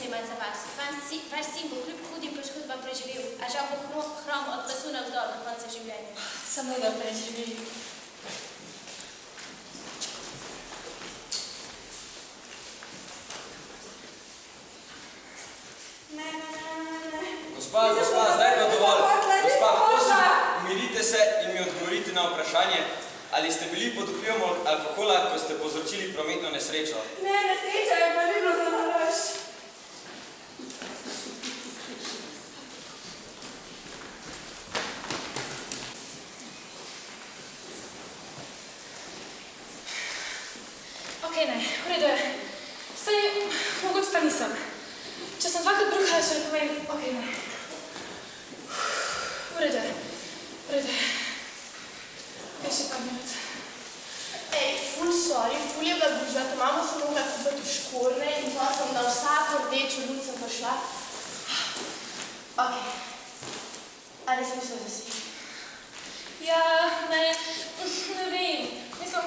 imeti za vas. Vaš sin bo kljub hudim poškodbam preživel, a žal bo hrom od pasu navzdol do konca življenja. Samo da preživi. Gospa, zdaj pa dovolj. Gospa, prosim, umirite se in mi odgovorite na vprašanje, ali ste bili pod vplivom alkohola, ko ste povzročili prometno nesrečo? Ne, nesreča je pa ni bilo za nalaž. Okej, ne, v redu je. Saj, mogoče pa nisem. Če sem dvakrat bruhala, še ne pomeni, okej, ne. V redu je, v redu je. Kaj še par minut. Ej, ful sorry, ful je bila gužva, to mamo sem mogla kupiti v škorne in pa sem na vsako rdečo luč sem prišla. Okej. A res misliš, da si? Ja, ne vem. Mislim,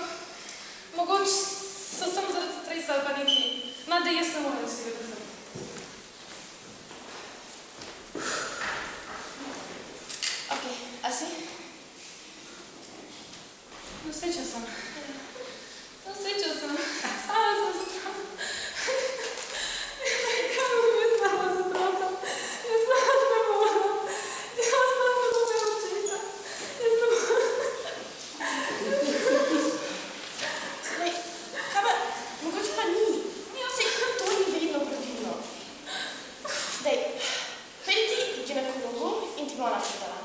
mogoče so samo zaradi stresa ali pa nekaj. Ma, da jaz ne morem si ga držati. Okej, a si? Sreča sem. Sreča sem. Sama sem zatrala. Kaj bom jaz sama zatrala? Jaz sploh ne morem. Jaz sploh ne morem očeta. Jaz ne morem. Lej, kaj pa, mogoče pa ni. Sej, to ni vedno pravilno. Dej, pej ti k ginekologu in ti bo ona povedala.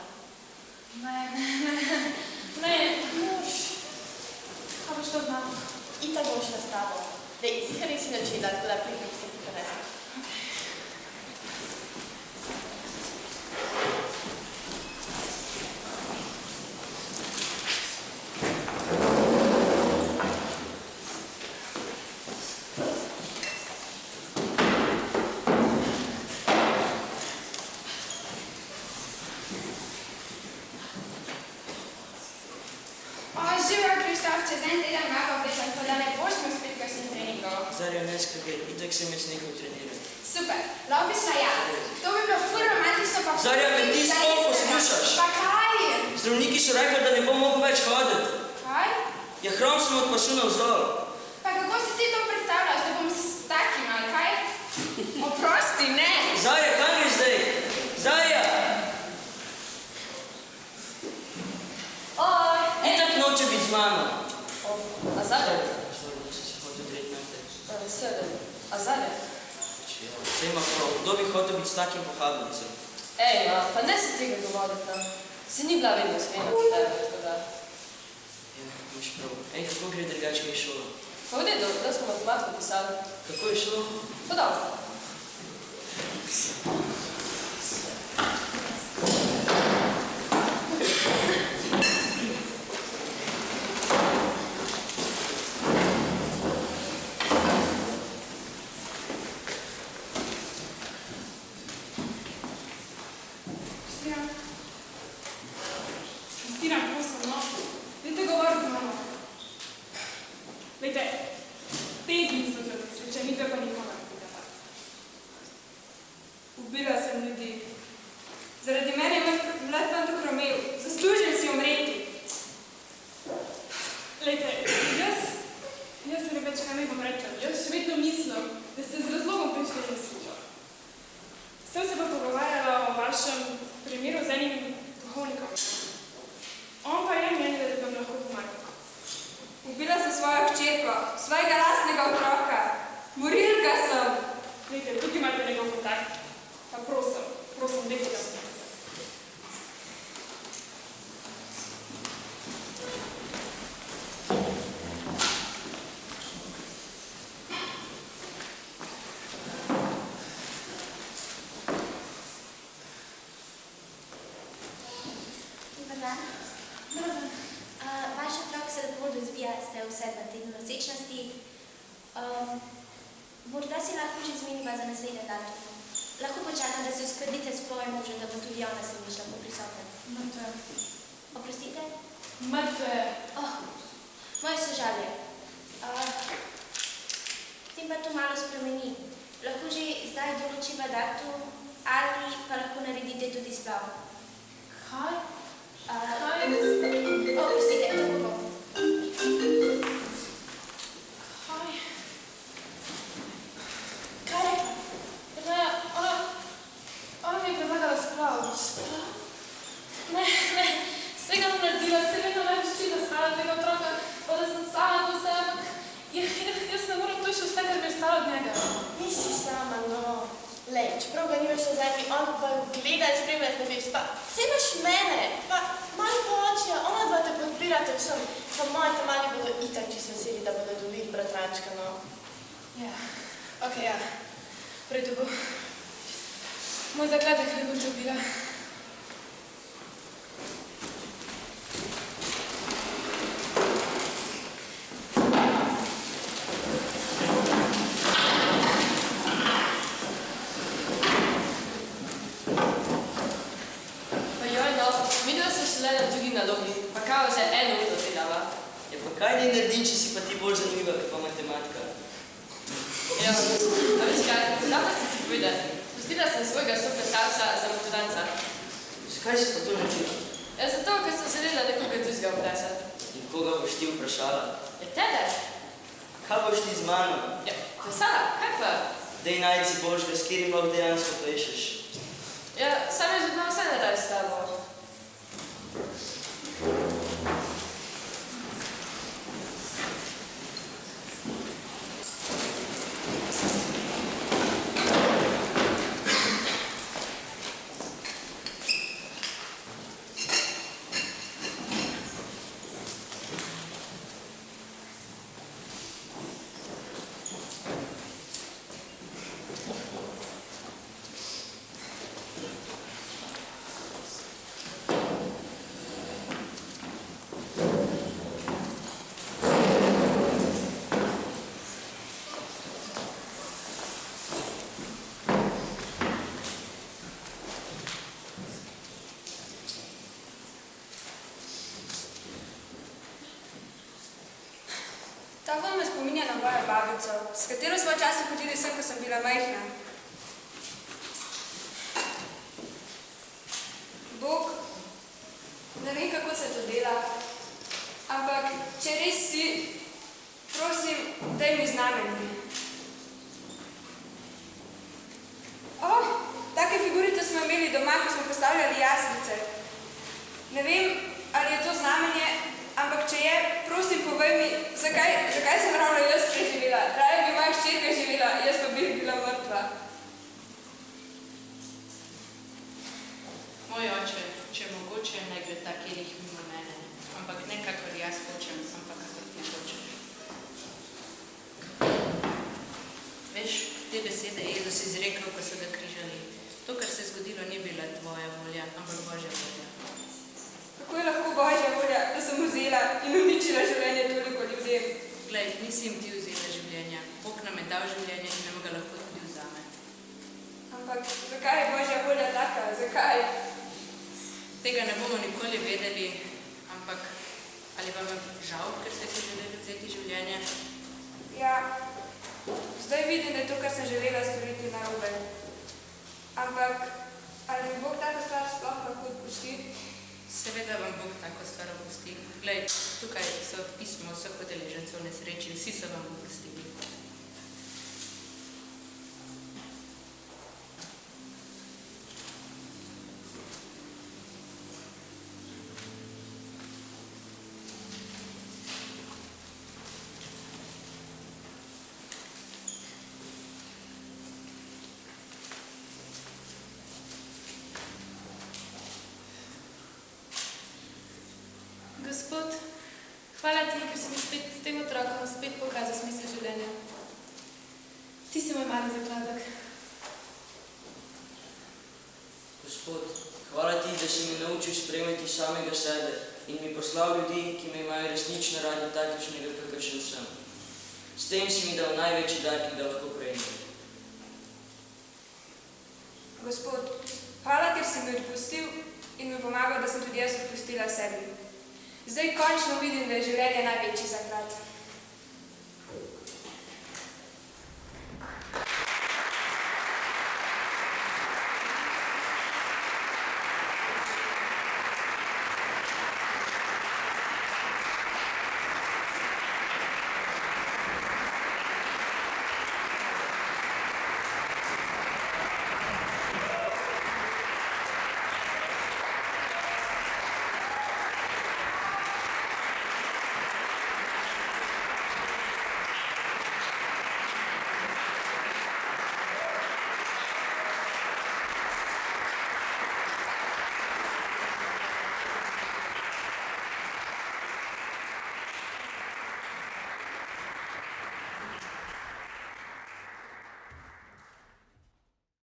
Ne, mož. Kaj boš to znala? Itak bom šla s tabo. Dej, sicer nisi načela, tako da pridem vsem prenesem. Zarja, ne skrbej, itak sem jaz nekaj treniral. Super, lahko bi šla jaz. To bi bilo ful romantično pa... Zarja, me ti sploh poslušaš? Pa kaj? Zdravniki so rekli, da ne bom mogel več hoditi. Kaj? Ja, hrom sem od pasu navzdol. Pa kako si ti to predstavljaš, da bom s takim, ali kaj? Oprosti, ne! Zarja, kam greš zdaj? Zarja! Itak noče biti z mano. A Zarja? Sorry, A Zarja? Saj ima prav, kdo bi hotel biti s takim pohabnicem? Ej, ma, pa ne se tega govoriti, no. Si ni bila vedno smena pri tebi, tako da. Ja, imaš prav. Ej, kako gre drugače kaj šolo? Pa v redu, da smo matematiko pisali. Kako je šlo? Pa dobro. Kristina, prosim, no. Dajte govoriti z mano. Lejte, 5 dni so že sreče, mi dve pa nikoli ne tega tak. Ubila sem ljudi. Zaradi mene je moj fantok Romeo. Zaslužim si umreti. Lejte, jaz ne več kaj mi bom rekla. Jaz še vedno mislim, da ste z razlogom prišli na službo. Sem se pa pogovarjala o vašem primeru z enim duhovnikom. On pa je menil, da vam lahko pomaga. Ubila sem svojo hčerko, svojega lastnega otroka. Morilka sem. Glejte, tukaj imate njegov kontakt. Pa prosim, dajte ga. Vaš otrok se lepo razvija, ste v 7. tednu nosečnosti. Morda si lahko že zmeniva za naslednje datum. Lahko počakam, da se uskladite s svojim možem, da bo tudi ona središla po prisoten. Mrtve. Oprostite? Mrtve. Moje sožalje. Tem pa to malo spremeni. Lahko že zdaj določiva datum ali pa lahko naredite tudi sploh. Kaj? Prostite, tako bo. Kaj je? Ne, ona mi je predlagala spravo. Spravo? Ne, vsega bom naredila, se vedno največ da spravo tega otroka, pa da sem sama do vse, ampak jaz ne moram to še vse, kar mi je stalo od njega. Nisi sama, no. Lej, čeprav ga nimaš na zemlji, on pa gleda in spremlja, ne veš, pa vse imaš mene, pa mali pomočja, ona dva te podpirate vsem, pa moji mali bodo itak čisto veseli, da bodo dobili bratrančka, no. Ja, okej, ja. Prej to bo. Moj zakladek ne bom dobila. Pa kao se eno uro delava. Ja, pa kaj ne naredim, če si pa ti bolj zanimiva, kot pa matematika? Ja, a veš kaj, znala sem ti povedati. Pustila sem svojega soplesalca za motodanca. Zakaj si pa to naučila? Ja, zato, ker sem želela nekoga drugega vprašati. In koga boš ti vprašala? Ja, tebe? Kaj boš ti z mano? Ja, plesala, kaj pa? Dej najdi si božga, s katerim lahko dejansko plešeš. Ja, sam jaz odmah vse ne daj s tabo. Ta film me spominja na mojo babico, s katero smo včasih hodili sem, ko sem bila majhna. Bog, ne vem, kako se to dela, ampak če res si, prosim, daj mi znamenje. Take figurice smo imeli doma, ko smo postavljali jaslice. Ne vem, ali je to znamenje, ampak če je, prosim, povej mi, zakaj sem ravno jaz preživela? Raje bi moja hčerka živela, jaz pa bi bila mrtva. Moj oče, če mogoče, ne gre takih mimo mene, ampak ne kakor jaz hočem, ampak kakor ti hočeš. Veš, te besede Jezus izrekel, ko so ga križali. To, kar se je zgodilo, ni bila tvoja volja, ampak Božja volja. Kako je lahko Božja volja, da sem vzela in uničila življenje toliko ljudem? Glej, nisi jim ti vzela življenja. Bog nam je dal življenje in nam ga lahko tudi vzame. Ampak zakaj je Božja volja taka? Zakaj? Tega ne bomo nikoli vedeli, ampak ali vam je žal, ker ste si želeli vzeti življenje? Ja, zdaj vidim, da je to, kar sem želela storiti, narobe. Ampak ali mi Bog tako stvar sploh lahko odpusti? Seveda vam Bog tako stvar oprosti. Glej, tukaj so pismo vseh udeležencev nesreči, vsi so vam oprostili. Gospod, hvala ti, ker si mi spet s tem otrokom spet pokazal smisel življenja. Ti si moj mali zakladek. Gospod, hvala ti, da si me naučil spremljati samega sebe in mi poslal ljudi, ki me imajo resnično radi takšnega, kakršen sem. S tem si mi dal največji dar, ki ga lahko prejmem. Gospod, hvala, ker si mi odpustil in mi pomagal, da sem tudi jaz odpustila sebi. Zdaj končno vidim, da je življenje največji zaklad.